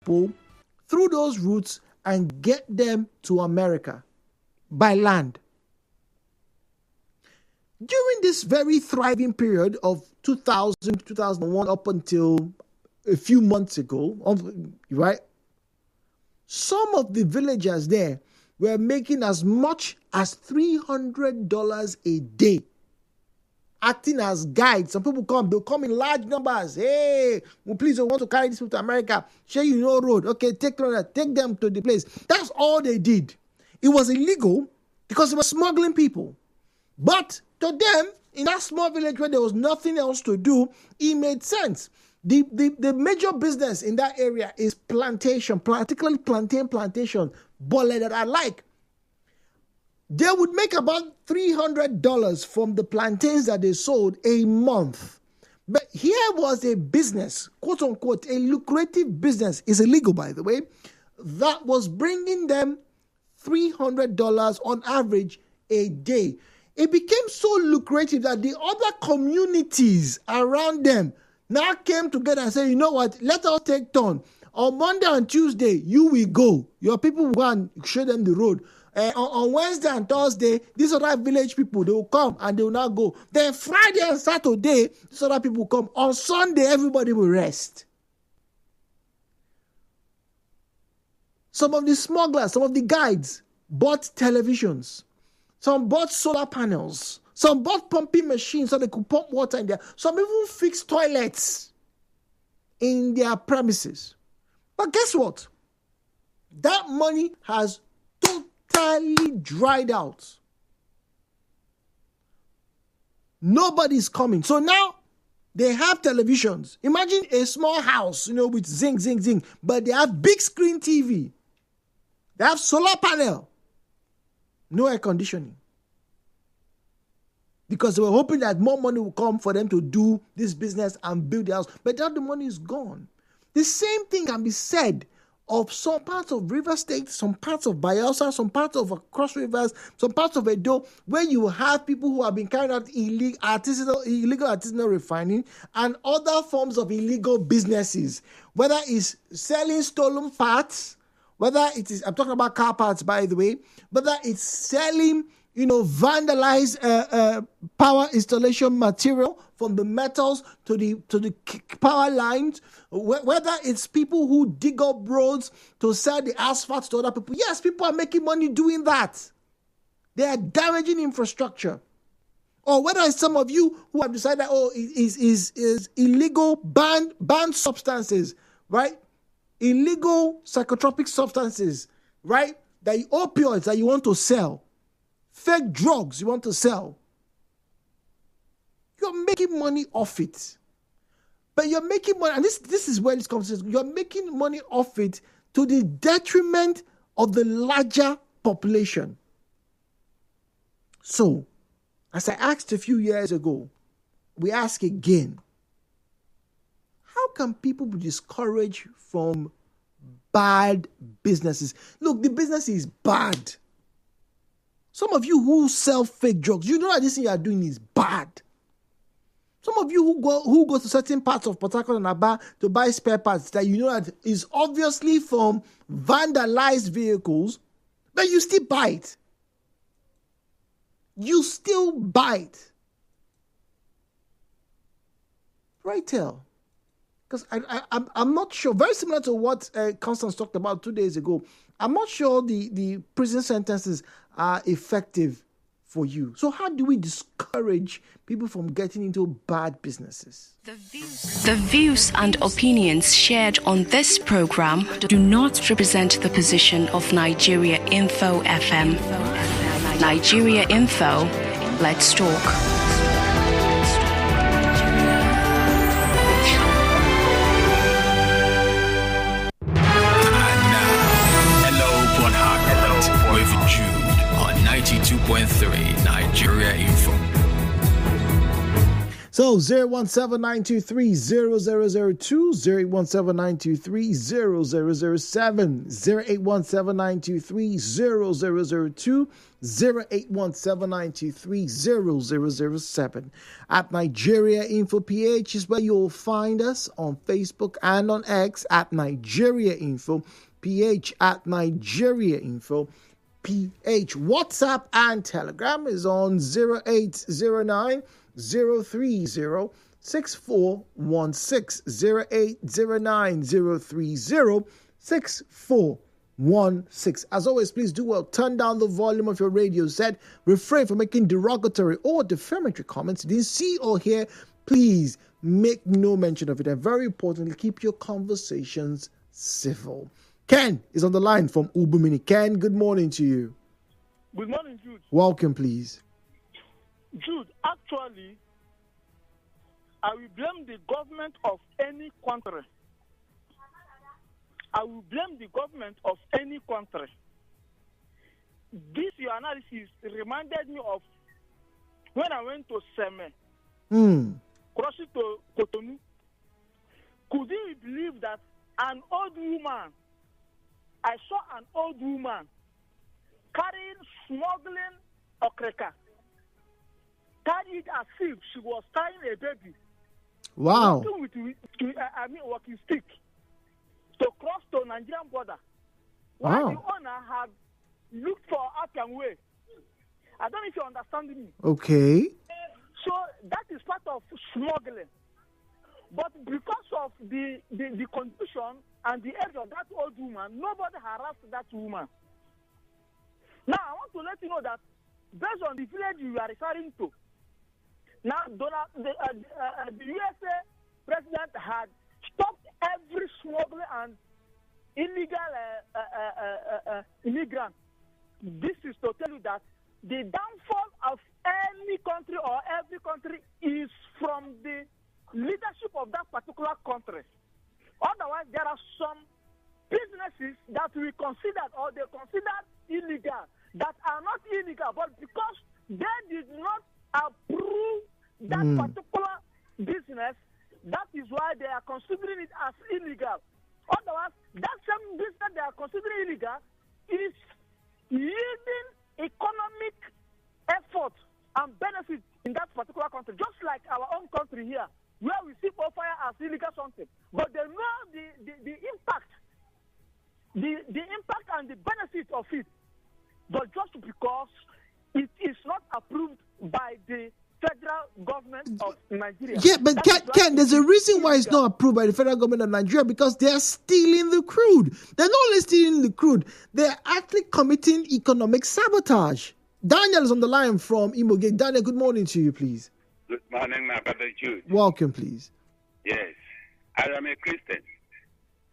people through those routes and get them to America by land. During this very thriving period of 2000, 2001 up until a few months ago, right? Some of the villagers there were making as much as $300 a day, acting as guides. Some people they'll come in large numbers. Hey, well, please, I want to carry this people to America. Share you know road. Okay, take them to the place. That's all they did. It was illegal because they were smuggling people. But to them, in that small village where there was nothing else to do, it made sense. The major business in that area is plantation, particularly plantation, bole that I like. They would make about $300 from the plantains that they sold a month. But here was a business, quote unquote, a lucrative business, is illegal by the way, that was bringing them $300 on average a day. It became so lucrative that the other communities around them now came together and said, you know what, let us take turn. On Monday and Tuesday, you will go. Your people will go and show them the road. On Wednesday and Thursday, these other village people, they will come and they will not go. Then Friday and Saturday, these other people will come. On Sunday, everybody will rest. Some of the smugglers, some of the guides bought televisions. Some bought solar panels. Some bought pumping machines so they could pump water in there. Some even fixed toilets in their premises. But guess what? That money has totally dried out. Nobody's coming. So now they have televisions. Imagine a small house, with zing, zing, zing. But they have big screen TV. They have solar panel. No air conditioning. Because they were hoping that more money will come for them to do this business and build the house. But now the money is gone. The same thing can be said of some parts of River State, some parts of Bayelsa, some parts of Cross Rivers, some parts of Edo, where you have people who have been carrying out illegal artisanal refining and other forms of illegal businesses, whether it's selling stolen parts, whether it is, I'm talking about car parts, by the way, whether it's selling, vandalized power installation material from the metals to the power lines, whether it's people who dig up roads to sell the asphalt to other people. Yes, people are making money doing that. They are damaging infrastructure. Or whether it's some of you who have decided, is illegal banned substances, right? Illegal psychotropic substances, right? Opioids that you want to sell. Fake drugs you want to sell. You're making money off it. But you're making money, and this is where this comes in. You're making money off it to the detriment of the larger population. So, as I asked a few years ago, we ask again, how can people be discouraged from bad businesses? Look, the business is bad. Some of you who sell fake drugs, you know that this thing you are doing is bad. Some of you who go to certain parts of Port Harcourt and Aba to buy spare parts that you know that is obviously from vandalized vehicles, but you still buy it. You still buy it. Right tell. Because I'm not sure, very similar to what Constance talked about 2 days ago, I'm not sure the prison sentences are effective for you. So how do we discourage people from getting into bad businesses? The views and opinions shared on this program do not represent the position of Nigeriainfo FM. Nigeriainfo, let's talk. With Jude on 92.3 Nigeria Info. So know, 017-923-0002, 0817923-0007, 0817923-0002, 0817923-0007. At Nigeriainfo PH is where you'll find us on Facebook and on X at Nigeriainfo PH, at Nigeriainfo PH. WhatsApp and Telegram is on 0809 030 6416, 0809 030 6416. As always, please do well. Turn down the volume of your radio set. Refrain from making derogatory or defamatory comments you didn't see or hear. Please make no mention of it. And very importantly, keep your conversations civil. Ken is on the line from Ubumini. Ken, good morning to you. Good morning, Jude. Welcome, please. Jude, actually, I will blame the government of any country. I will blame the government of any country. This your analysis reminded me of when I went to Seme, crossing to Cotonou. Could you believe that an old woman, I saw an old woman carrying, smuggling okreka, carried as if she was tying a baby. Wow. Walking stick to cross to Nigerian border. Wow. While the owner had looked for African way. I don't know if you understand me. Okay. So that is part of smuggling. But because of the condition and the age of that old woman, nobody harassed that woman. Now, I want to let you know that based on the village you are referring to, now the USA president had stopped every smuggling and illegal immigrant. This is to tell you that the downfall of any country or every country is from the leadership of that particular country. Otherwise, there are some businesses that we considered or they considered illegal that are not illegal, but because they did not approve that particular business, that is why they are considering it as illegal. Otherwise, that same business they are considering illegal is yielding economic effort and benefit in that particular country, just like our own country here, where we see fire as illegal something, but they know the impact, the impact and the benefit of it, but just because it is not approved by the federal government of Nigeria. Yeah, but Ken, there's a reason why it's not approved by the federal government of Nigeria, because they're stealing the crude. They're not only stealing the crude, they're actually committing economic sabotage. Daniel is on the line from Imoge. Daniel, good morning to you, please. Good morning, my brother Jude. Welcome, please. Yes, I am a Christian,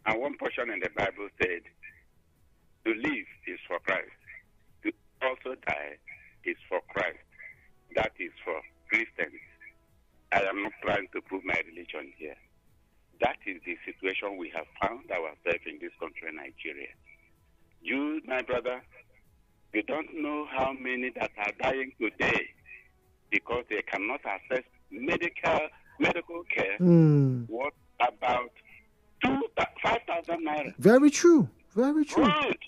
and one portion in the Bible said, to live is for Christ, to also die is for Christ. That is for Christians. I am not trying to prove my religion here. That is the situation we have found ourselves in this country, Nigeria. You, my brother, you don't know how many that are dying today because they cannot access medical care. What about 5,000 naira? Very true. Very true. Good.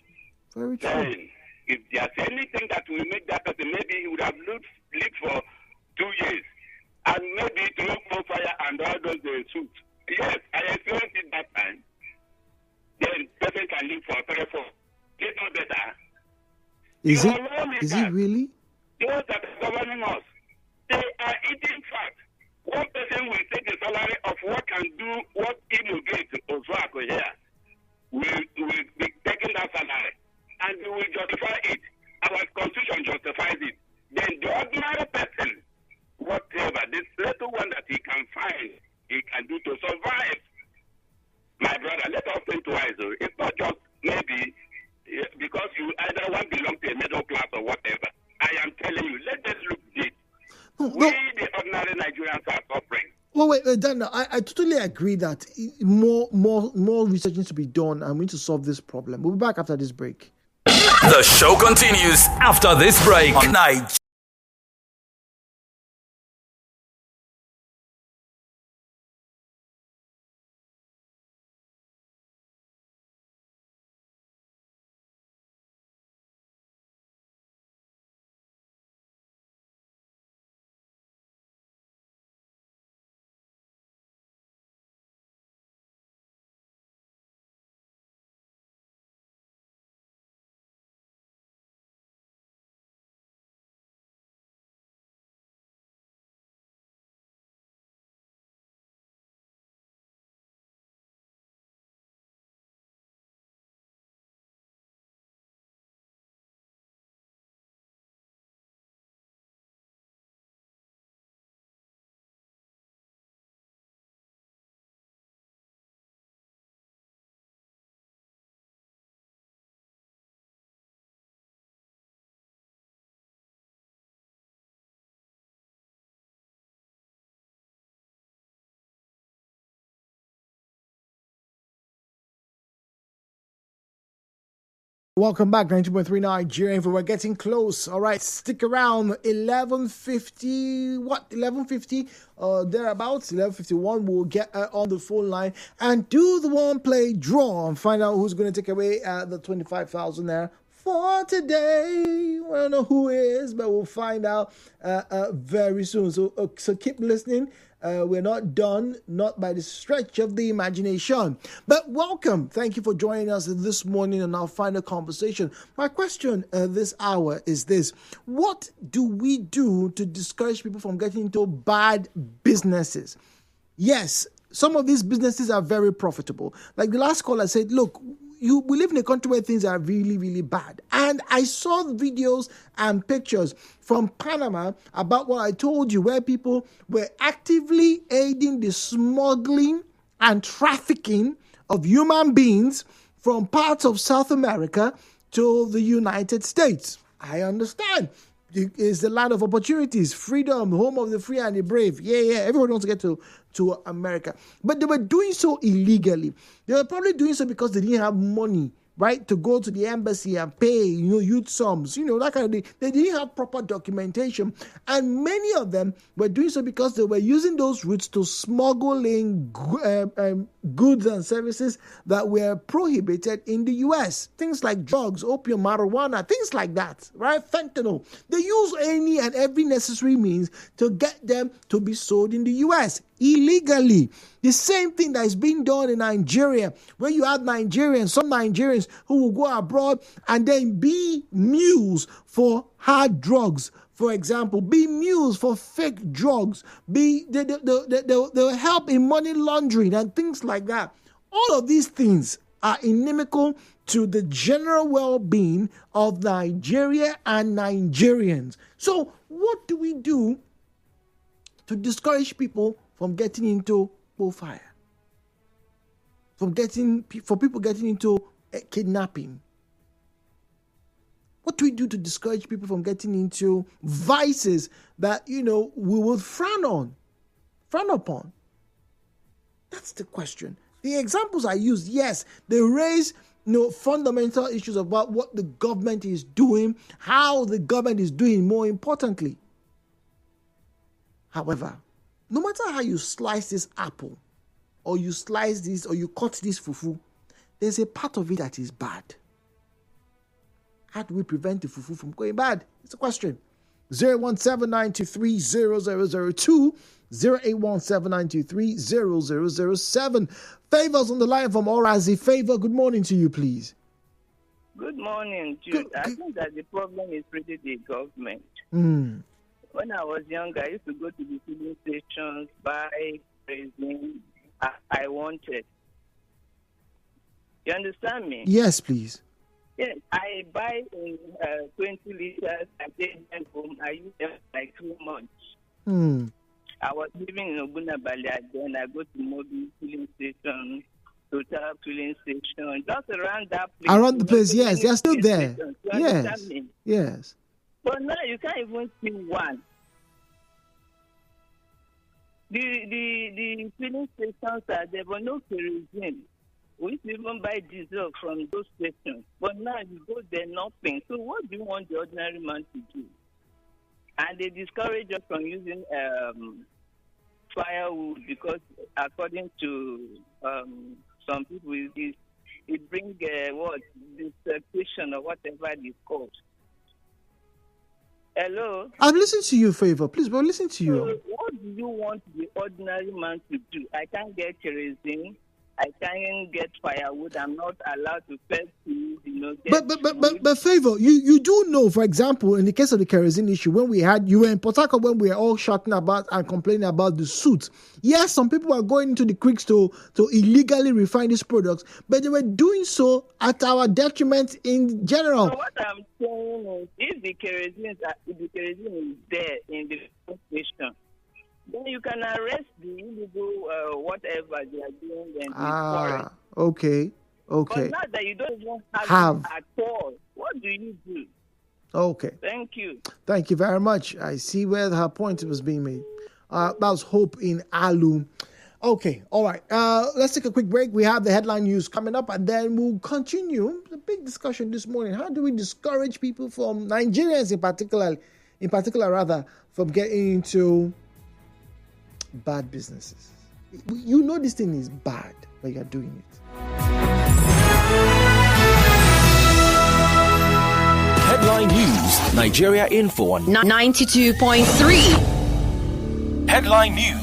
Very true. Then, if there's anything that will make that person, maybe he would have lived for 2 years, and maybe through fire and all those suits. Yes, I experienced it that time. Then person can live for 3 or 4. It's not better. Is it really? Those that are governing us, they are eating fat. One person will take the salary of what can do what he will get or here. Will be taking that salary, and we will justify it. Our constitution justifies it. Then the ordinary person, whatever, this little one that he can find, he can do to survive. My brother, let us think twice. It's not just maybe because you either one belong to a middle class or whatever. I am telling you, let us look deep. We, the ordinary Nigerians, are suffering. Well, wait, Dan, I totally agree that more research needs to be done, and we need to solve this problem. We'll be back after this break. The show continues after this break on Night. Welcome back, 90.3 Nigeriainfo. We're getting close. All right, stick around. 11:50, what? 11:50, thereabouts. 11:51. We'll get on the phone line and do the one-play draw and find out who's going to take away the 25,000 there for today. We don't know who it is, but we'll find out very soon. So keep listening. We're not done, not by the stretch of the imagination. But welcome. Thank you for joining us this morning on our final conversation. My question this hour is this. What do we do to discourage people from getting into bad businesses? Yes, some of these businesses are very profitable. Like the last caller said, look, we live in a country where things are really, really bad. And I saw the videos and pictures from Panama about what I told you, where people were actively aiding the smuggling and trafficking of human beings from parts of South America to the United States. I understand. It's the land of opportunities, freedom, home of the free and the brave. Yeah. Everyone wants to get to America. But they were doing so illegally. They were probably doing so because they didn't have money, right, to go to the embassy and pay, youth sums, that kind of thing. They didn't have proper documentation. And many of them were doing so because they were using those routes to smuggle in goods and services that were prohibited in the U.S. Things like drugs, opium, marijuana, things like that, right? Fentanyl. They use any and every necessary means to get them to be sold in the U.S. illegally. The same thing that is being done in Nigeria, where you have some Nigerians who will go abroad and then be mules for hard drugs. For example, be mules for fake drugs. They'll help in money laundering and things like that. All of these things are inimical to the general well-being of Nigeria and Nigerians. So what do we do to discourage people from getting into bullfire, for people getting into kidnapping? What do we do to discourage people from getting into vices that, we will frown upon? That's the question. The examples I used, yes, they raise fundamental issues about what the government is doing, how the government is doing, more importantly. However, no matter how you slice this apple, or you slice this, or you cut this fufu, there's a part of it that is bad. How do we prevent the fufu from going bad? It's a question. 017-923-0002, 0817923-0007. Favors on the line from Orazi. Favor, good morning to you, please. Good morning, Jude. I think that the problem is really the government. When I was younger, I used to go to the filling stations, buy everything I wanted. You understand me? Yes, please. Yes, I buy in 20 liters. I take them home. I use them like 2 months. I was living in Ogunabali. Then I go to mobile filling station, total filling station, just around that place. Around the place, yes. They're still there. Yes. Yes. But now you can't even see one. The filling stations are there, but no kerosene. We used to even buy diesel from those stations. But now you go there, nothing. So what do you want the ordinary man to do? And they discourage us from using firewood because according to some people, it brings dissertation or whatever it is called. Hello? I'm listening to you, Favor. Please, but listen to you. So what do you want the ordinary man to do? I can't get kerosene. I can't get firewood. I'm not allowed to fetch food, But Favor, you do know, for example, in the case of the kerosene issue, when you were in Port Harcourt when we were all shouting about and complaining about the suits. Yes, some people were going into the creeks to illegally refine these products, but they were doing so at our detriment in general. So what I'm saying is, if the kerosene is there in the station, then you can arrest the illegal whatever they are doing and forest. Okay. But not that you don't even have it at all. What do you do? Okay. Thank you. Thank you very much. I see where her point was being made. That was Hope in Alu. Okay, all right. Let's take a quick break. We have the headline news coming up, and then we'll continue the big discussion this morning. How do we discourage people from Nigerians in particular, from getting into bad businesses? You know this thing is bad, but you're doing it. Headline news, Nigeriainfo on 92.3. Headline news.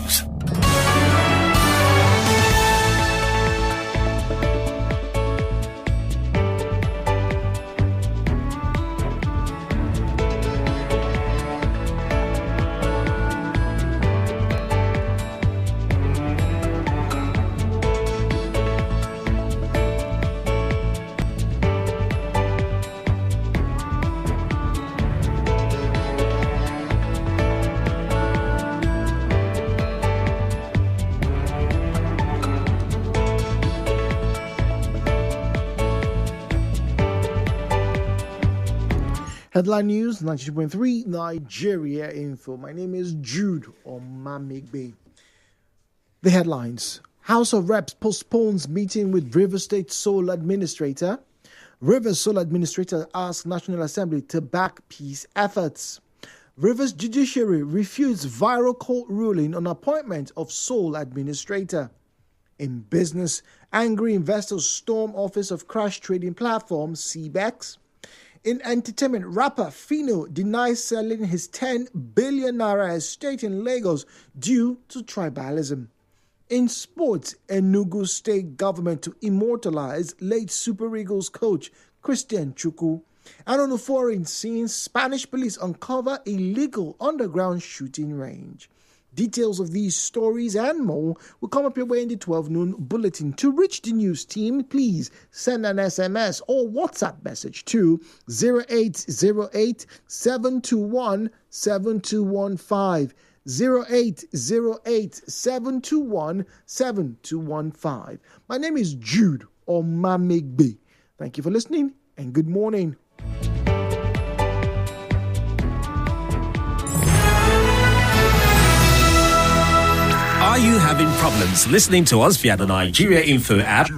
Headline news, 92.3 Nigeriainfo. My name is Jude Omamigbe. The headlines. House of Reps postpones meeting with Rivers State Sole Administrator. Rivers Sole Administrator asks National Assembly to back peace efforts. Rivers Judiciary refutes viral court ruling on appointment of Sole Administrator. In business, angry investors storm office of crash trading platform CBEX. In entertainment, rapper Fino denies selling his 10 billion naira estate in Lagos due to tribalism. In sports, Enugu state government to immortalize late Super Eagles coach Christian Chukwu. And on the foreign scene, Spanish police uncover illegal underground shooting range. Details of these stories and more will come up your way in the 12 noon bulletin. To reach the news team, please send an SMS or WhatsApp message to 0808 721 7215. 0808 721 7215. My name is Jude Omamigbe. Thank you for listening and good morning. Are you having problems listening to us via the Nigeriainfo app?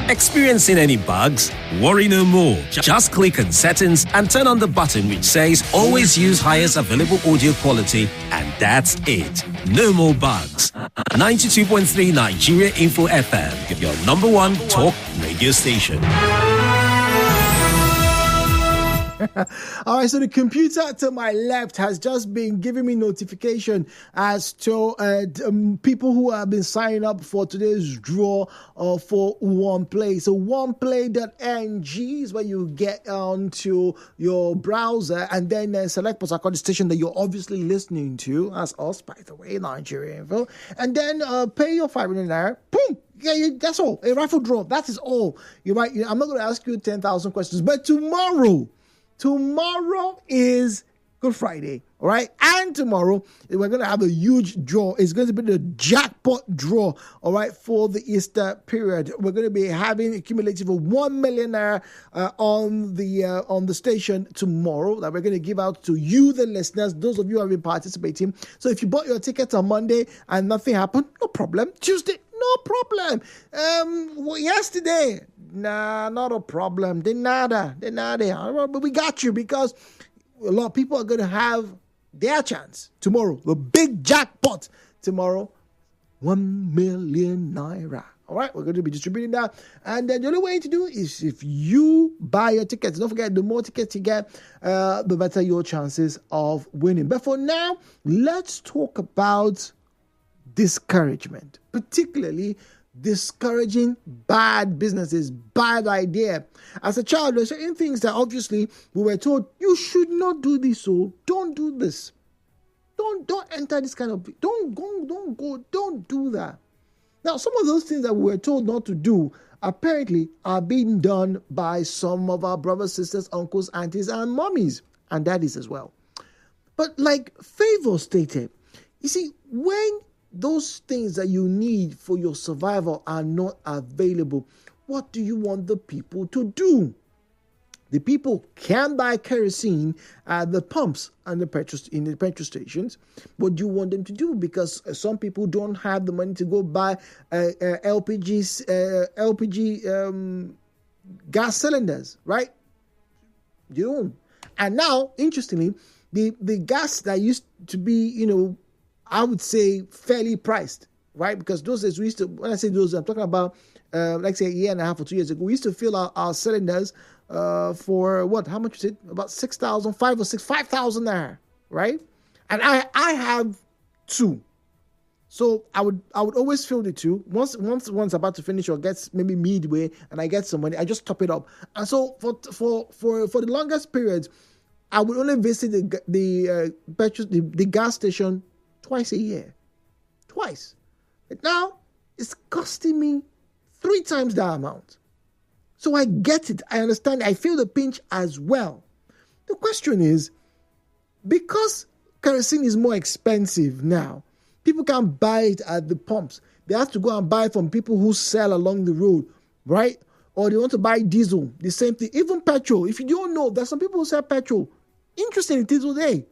Experiencing any bugs? Worry no more. Just click on settings and turn on the button which says always use highest available audio quality, and that's it. No more bugs. 92.3 Nigeriainfo FM, your number one talk radio station. All right, so the computer to my left has just been giving me notification as to people who have been signing up for today's draw for OnePlay. So oneplay.ng is where you get onto your browser and then select Port Harcourt, the station that you're obviously listening to. That's us, by the way, Nigeriainfo. And then pay your 500 naira. Boom! Yeah, that's all. A raffle draw. That is all. You're right. I'm not going to ask you 10,000 questions, but tomorrow is Good Friday, all right? And tomorrow, we're going to have a huge draw. It's going to be the jackpot draw, all right, for the Easter period. We're going to be having a cumulative of 1 million naira on the station tomorrow that we're going to give out to you, the listeners, those of you who have been participating. So if you bought your ticket on Monday and nothing happened, no problem. Tuesday, no problem. Yesterday, nah, not a problem. De nada. But we got you because a lot of people are going to have their chance tomorrow. The big jackpot tomorrow. 1 million naira. All right, we're going to be distributing that. And then the only way to do is if you buy your tickets. Don't forget, the more tickets you get, the better your chances of winning. But for now, let's talk about discouragement, particularly discouraging bad businesses, bad idea. As a child, there are certain things that obviously we were told, you should not do this, so don't do this. Don't enter this kind of, don't go, don't do that. Now, some of those things that we were told not to do apparently are being done by some of our brothers, sisters, uncles, aunties, and mummies, and daddies as well. But like Favor stated, you see, when those things that you need for your survival are not available, what do you want the people to do? The people can buy kerosene at the pumps and in the petrol stations. What do you want them to do? Because some people don't have the money to go buy LPG gas cylinders, right? You don't. And now, interestingly, the gas that used to be, I would say fairly priced, right? Because those days we used to, when I say those, I'm talking about, like say a year and a half or 2 years ago, we used to fill our cylinders for what? How much was it? About 5,000 naira, right? And I have two. So I would always fill the two. Once one's about to finish or gets maybe midway and I get some money, I just top it up. And so for the longest periods, I would only visit the gas station twice a year. Twice. But now it's costing me 3 times that amount. So I get it. I understand. I feel the pinch as well. The question is, because kerosene is more expensive now, people can't buy it at the pumps. They have to go and buy from people who sell along the road, right? Or they want to buy diesel, the same thing. Even petrol. If you don't know, there's some people who sell petrol. Interesting, it is today.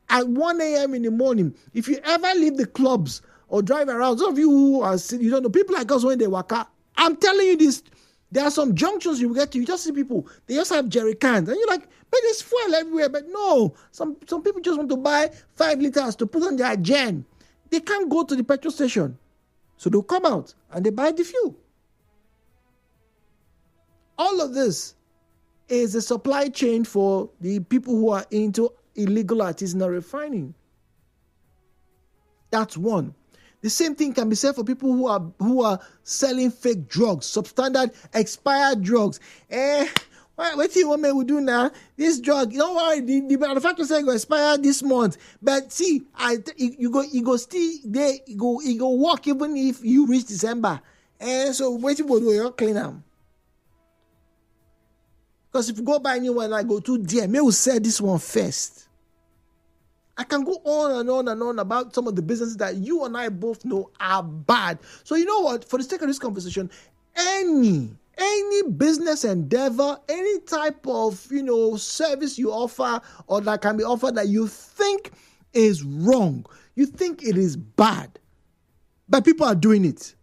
At 1 a.m. in the morning, if you ever leave the clubs or drive around, some of you who are, you don't know, people like us when they work out, I'm telling you this, there are some junctions you get to, you just see people, they just have jerry cans, and you're like, but there's fuel everywhere. But no, some people just want to buy 5 liters to put on their gen. They can't go to the petrol station. So they'll come out and they buy the fuel. All of this is a supply chain for the people who are into illegal artisanal refining. That's one. The same thing can be said for people who are selling fake drugs, substandard, expired drugs. What do you want me to do now? This drug, don't worry, the manufacturer said it will expire this month. But see, you go still there, you go work even if you reach December. And so what you will do, you clean them. Because if you go buy a new one, I go too dear, may we sell this one first. I can go on and on and on about some of the businesses that you and I both know are bad. So you know what? For the sake of this conversation, any business endeavor, any type of service you offer or that can be offered that you think is wrong, you think it is bad, but people are doing it.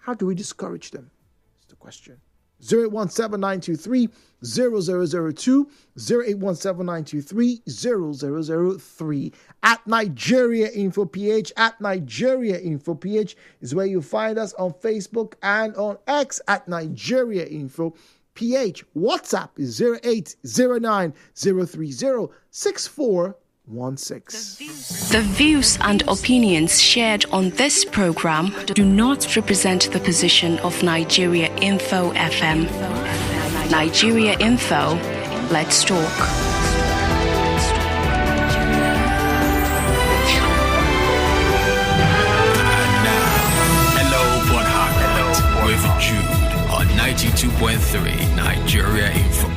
How do we discourage them? That's the question. 0817923 0002 0817923 0003 at Nigeriainfo PH. At Nigeriainfo PH is where you find us on Facebook and on X at Nigeriainfo PH. WhatsApp is 08090306416. The views and opinions shared on this program do not represent the position of Nigeriainfo FM. Nigeriainfo, let's talk. With Jude on 92.3 Nigeriainfo.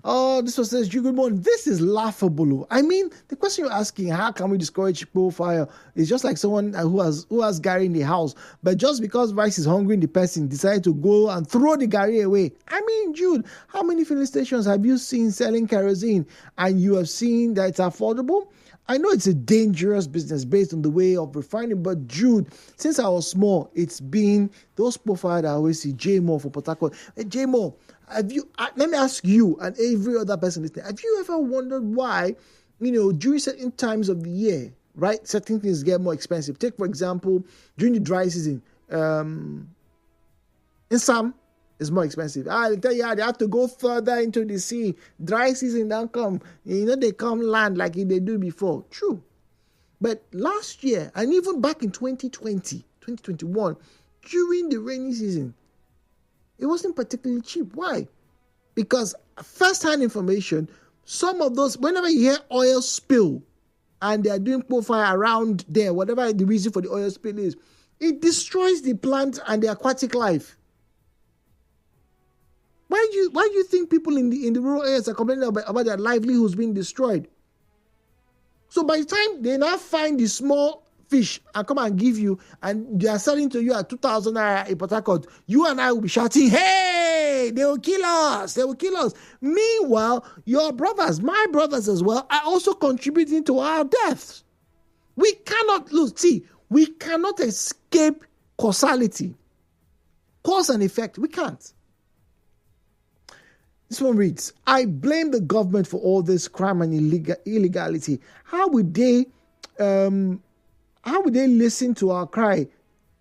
Oh, this one says, good morning. This is laughable. I mean, the question you're asking, how can we discourage profile, is just like someone who has Gary in the house, but just because rice is hungry in the person decided to go and throw the Gary away. I mean, Jude, how many filling stations have you seen selling kerosene and you have seen that it's affordable? I know it's a dangerous business based on the way of refining, but Jude, since I was small, it's been those profiles I always see. J-Mo for Port Harcourt. Hey, J-Mo, let me ask you and every other person listening, have you ever wondered why, during certain times of the year, right, certain things get more expensive? Take, for example, during the dry season, in some, it's more expensive. They tell you, they have to go further into the sea. Dry season don't come. They come land like they do before. True. But last year, and even back in 2020, 2021, during the rainy season, it wasn't particularly cheap. Why? Because first-hand information, some of those, whenever you hear oil spill, and they are doing profile around there, whatever the reason for the oil spill is, it destroys the plant and the aquatic life. Why do you think people in the rural areas are complaining about their livelihoods being destroyed? So by the time they now find the small fish and come and give you, and they are selling to you at 2,000 naira in Port Harcourt, you and I will be shouting, hey, they will kill us, they will kill us. Meanwhile, your brothers, my brothers as well, are also contributing to our deaths. We cannot we cannot escape causality. Cause and effect, we can't. This one reads, I blame the government for all this crime and illegality. How would they listen to our cry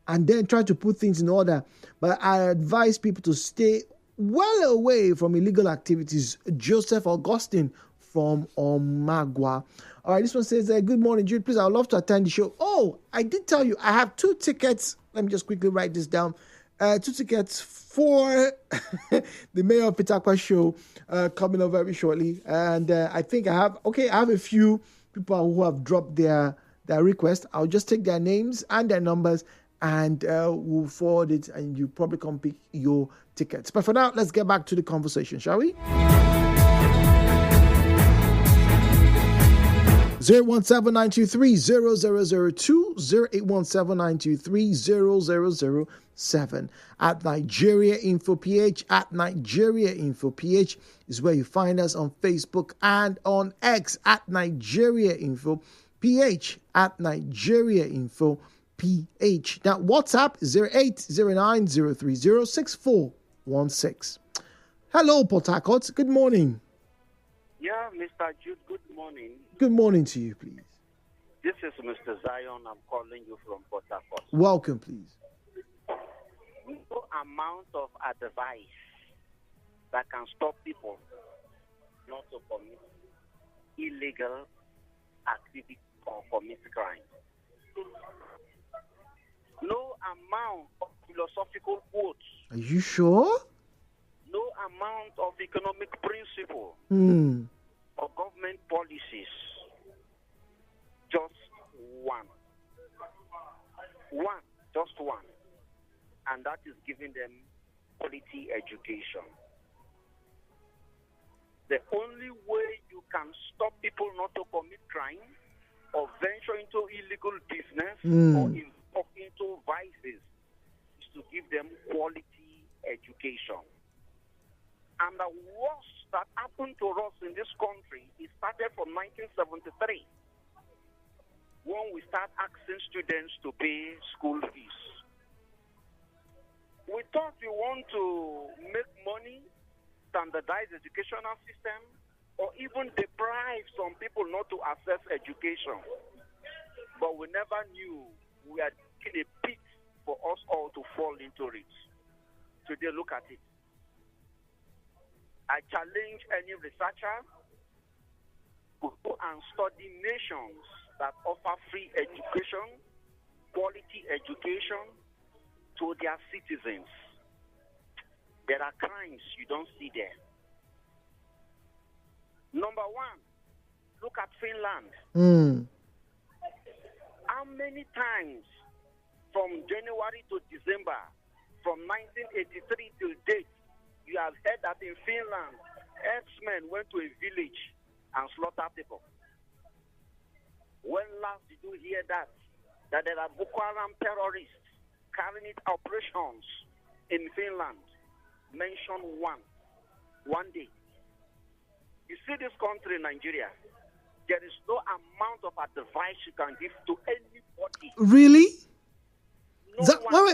and then try to put things in order? But I advise people to stay well away from illegal activities. Joseph Augustine from Omagwa. All right, this one says, good morning, Jude. Please, I would love to attend the show. Oh, I did tell you, I have 2 tickets. Let me just quickly write this down. 2 tickets for the Mayor of Pitakwa show coming up very shortly. And I think I have a few people who have dropped their request. I'll just take their names and their numbers and we'll forward it and you probably come pick your tickets. But for now, let's get back to the conversation, shall we? 017-923-0002, 0817923-0007. At Nigeriainfo PH, at Nigeriainfo PH is where you find us on Facebook and on X at Nigeriainfo PH, at Nigeriainfo PH. Now, WhatsApp 0809-030-6416. Hello, Port Harcourt. Good morning. Yeah, Mr. Jude, good morning. Good morning to you, please. This is Mr. Zion. I'm calling you from Port Harcourt. Welcome, please. No amount of advice that can stop people not to commit illegal activity or commit crime. No amount of philosophical quotes. Are you sure? No amount of economic principle or government policies. Just one. Just one. And that is giving them quality education. The only way you can stop people not to commit crime or venture into illegal business or into vices is to give them quality education. And the worst that happened to us in this country, it started from 1973, when we start asking students to pay school fees. We thought we want to make money, standardize educational system, or even deprive some people not to access education. But we never knew we had taken a pit for us all to fall into it. Today, look at it. I challenge any researcher to go and study nations that offer free education, quality education to their citizens. There are crimes you don't see there. Number one, look at Finland. How many times from January to December, from 1983 till date, you have heard that in Finland, X-men went to a village and slaughtered people? When last did you hear that there are Boko Haram terrorists carrying out operations in Finland? Mention one day. You see this country, Nigeria, there is no amount of advice you can give to anybody. Really? No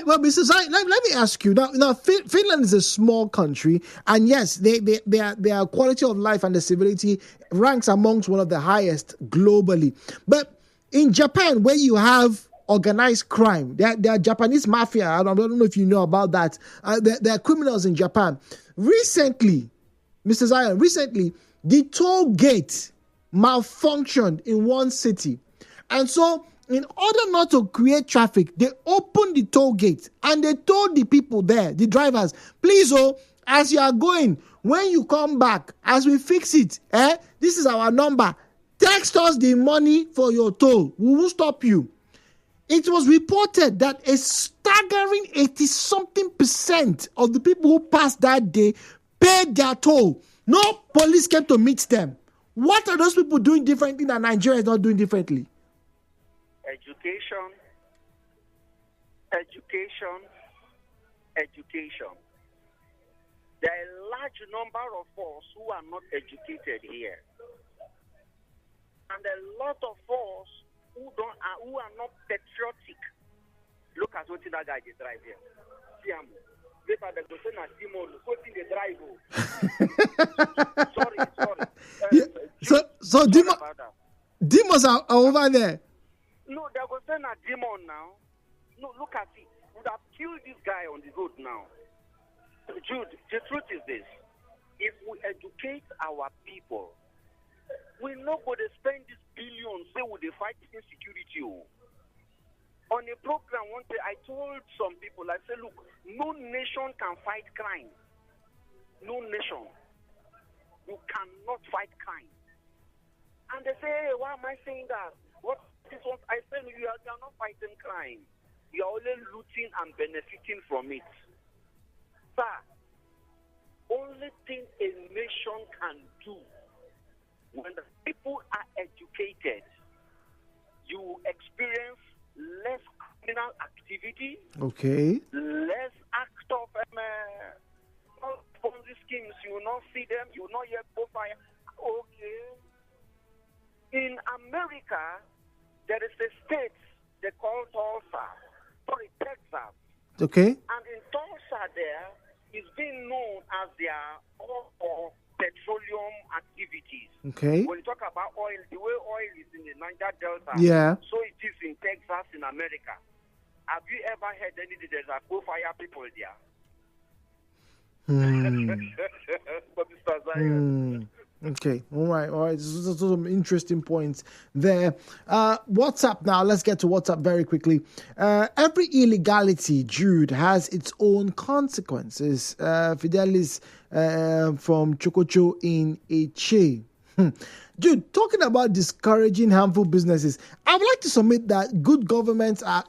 well, Mr. Zion, let me ask you. Now, Finland is a small country, and yes, their quality of life and the civility ranks amongst one of the highest globally. But in Japan, where you have organized crime, there are Japanese mafia. I don't know if you know about that. There are criminals in Japan. Recently, Mr. Zion, the toll gate malfunctioned in one city, and so in order not to create traffic, they opened the toll gate and they told the people there, the drivers, please, as you are going, when you come back, as we fix it, this is our number. Text us the money for your toll. We will stop you. It was reported that a staggering 80-something% of the people who passed that day paid their toll. No police came to meet them. What are those people doing differently that Nigeria is not doing differently? education. There are a large number of us who are not educated here, and a lot of us who are not patriotic. Look at what that guy is driving here. See him. Later they go say na Simon, what in the drive? Sorry. So demons are over there. No, they go say na demon now. No, look at it. We would have killed this guy on the road now. Jude, the truth is this. If we educate our people, we know where they spend these billions, say would they fight insecurity. On a program one day, I told some people, I said, look, no nation can fight crime. No nation. You cannot fight crime. And they say, hey, why am I saying that? What this one? I said, you are not fighting crime. You are only looting and benefiting from it. Sir, only thing a nation can do when the people are educated, you will experience less criminal activity, okay, less act of Ponzi schemes. You will not see them. You will not hear fire. Okay. In America, there is a state they call Tulsa. Sorry, Texas. Okay. And in Tulsa there, it's being known as their all petroleum activities. Okay. When you talk about oil, the way oil is in the Niger Delta, yeah, so it is in Texas, in America. Have you ever heard any there's a co-fire people there? Okay, all right. Those are some interesting points there. WhatsApp now. Let's get to WhatsApp very quickly. Every illegality, Jude, has its own consequences. Fidelis from Chokocho in Eche. Jude, talking about discouraging harmful businesses, I would like to submit that good governance, I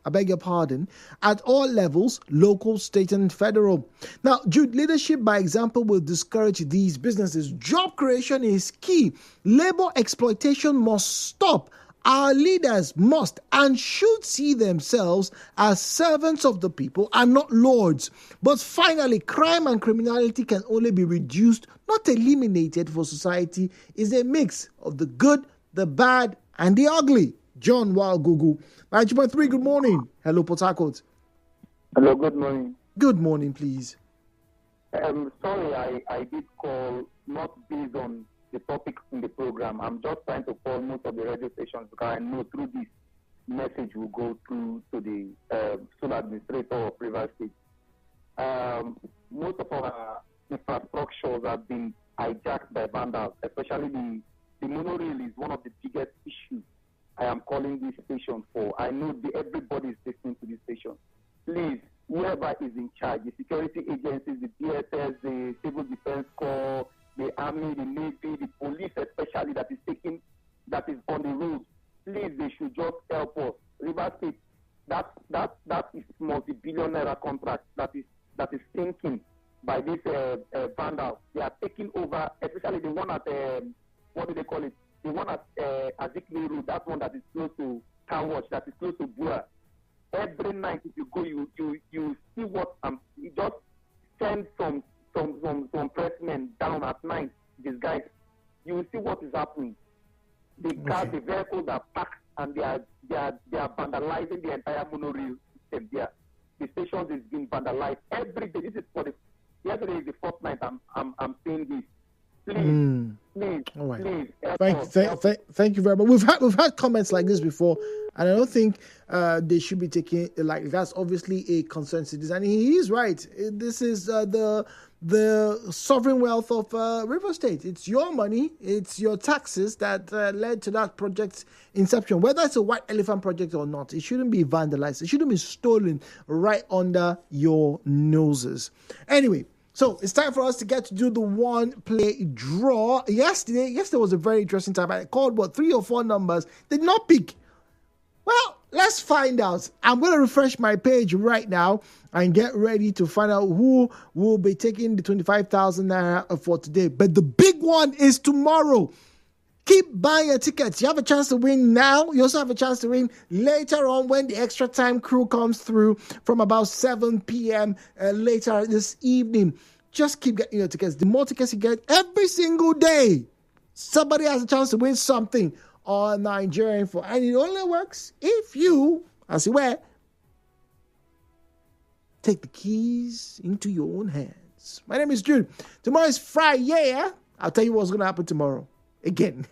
beg your pardon, at all levels, local, state, and federal. Now, Jude, leadership by example will discourage these businesses. Job creation is key. Labor exploitation must stop. Our leaders must and should see themselves as servants of the people and not lords. But finally, crime and criminality can only be reduced, not eliminated, for society is a mix of the good, the bad, and the ugly. John Wild Google. 90.3, good morning. Hello, Port Harcourt. Hello, good morning. Good morning, please. Sorry, I did call not based on the topic in the program. I'm just trying to call most of the radio stations because I know through this message will go through to the sole administrator of River State. Most of our infrastructures have been hijacked by vandals, especially the monorail is one of the biggest issues I am calling this station for. I know everybody is listening to this station. Please, whoever is in charge, the security agencies, the DSS, the Civil Defense Corps, the Army, the Navy, the police especially that is on the road, please, they should just help us. River State, that is multi-billion-naira contract that is sinking by this vandal. They are taking over, especially the one at what do they call it? The one at Azikli Road, that one that is close to Car Wash, that is close to Bua. Every night if you go, you see what you just send some pressmen down at night, these guys, you will see what is happening. The cars, the vehicles are packed and they are vandalizing the entire monorail system there. The stations is being vandalized every day. This is yesterday is the fourth night I'm saying this. Please, all right. Please. Thank you very much. We've had comments like this before, and I don't think they should be taking like that's obviously a concern citizen. And he is right. This is the sovereign wealth of River State. It's your money, it's your taxes that led to that project's inception. Whether it's a white elephant project or not, it shouldn't be vandalized. It shouldn't be stolen right under your noses. Anyway. So it's time for us to get to do the one play draw. Yesterday was a very interesting time. I called 3 or 4 numbers, did not pick. Well, let's find out. I'm going to refresh my page right now and get ready to find out who will be taking the 25,000 naira for today. But the big one is tomorrow. Keep buying your tickets. You have a chance to win now. You also have a chance to win later on when the extra time crew comes through from about 7 p.m. Later this evening. Just keep getting your tickets. The more tickets you get every single day, somebody has a chance to win something on Nigeriainfo. And it only works if you, as you were, take the keys into your own hands. My name is Jude. Tomorrow is Friday. I'll tell you what's going to happen tomorrow. Again.